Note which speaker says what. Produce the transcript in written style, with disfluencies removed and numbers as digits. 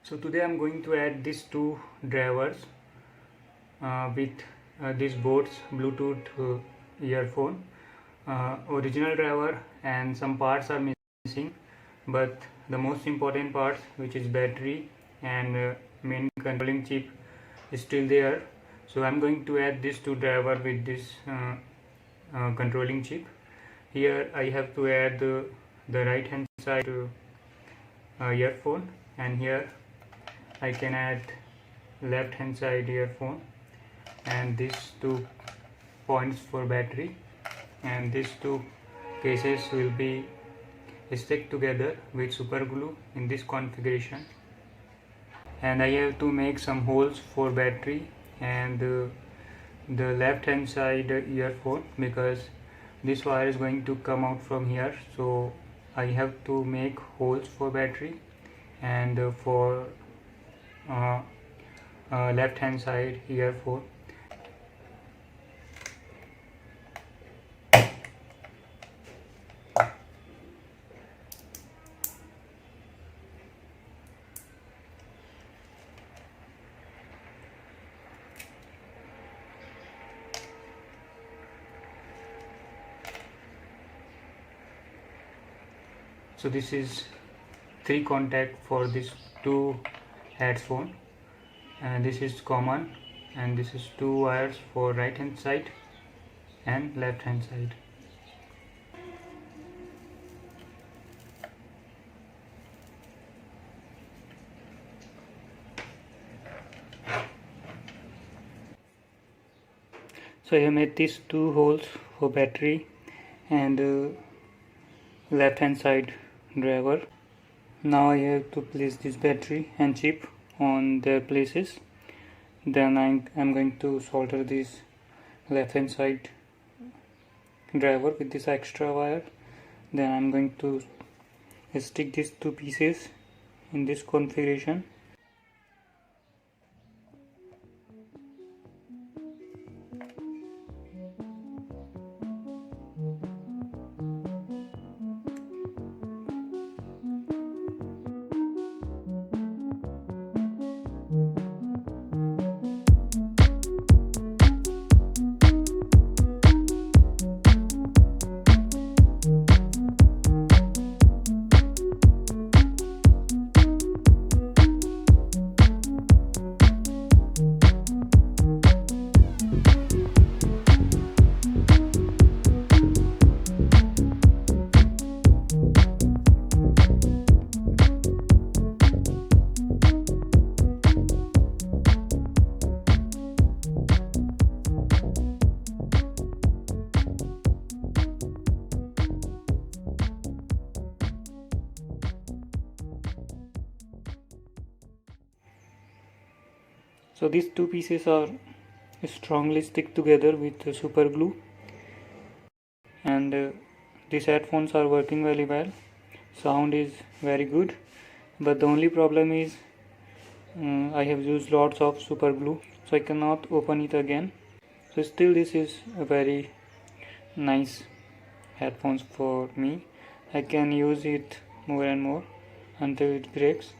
Speaker 1: So today I'm going to add these two drivers with this boAt's Bluetooth earphone. Original driver and some parts are missing, but the most important parts, which is battery and main controlling chip, is still there. So I'm going to add these two driver with this controlling chip. Here I have to add the right hand side earphone, and here I can add left hand side earphone, and these two points for battery, and these two cases will be stick together with super glue in this configuration. And I have to make some holes for battery and the left hand side earphone, because this wire is going to come out from here, so I have to make holes for battery and for left hand side earphone. So this is 3 contact for these two headphone, and this is common, and this is 2 wires for right hand side and left hand side. So I have made these 2 holes for battery and left hand side driver. Now I have to place this battery and chip on their places. Then I'm going to solder this left hand side driver with this extra wire. Then I'm going to stick these 2 pieces in this configuration. So these 2 pieces are strongly stick together with super glue, and these headphones are working very well. Sound is very good, but the only problem is I have used lots of super glue, so I cannot open it again. So still this is a very nice headphones for me. I can use it more and more until it breaks.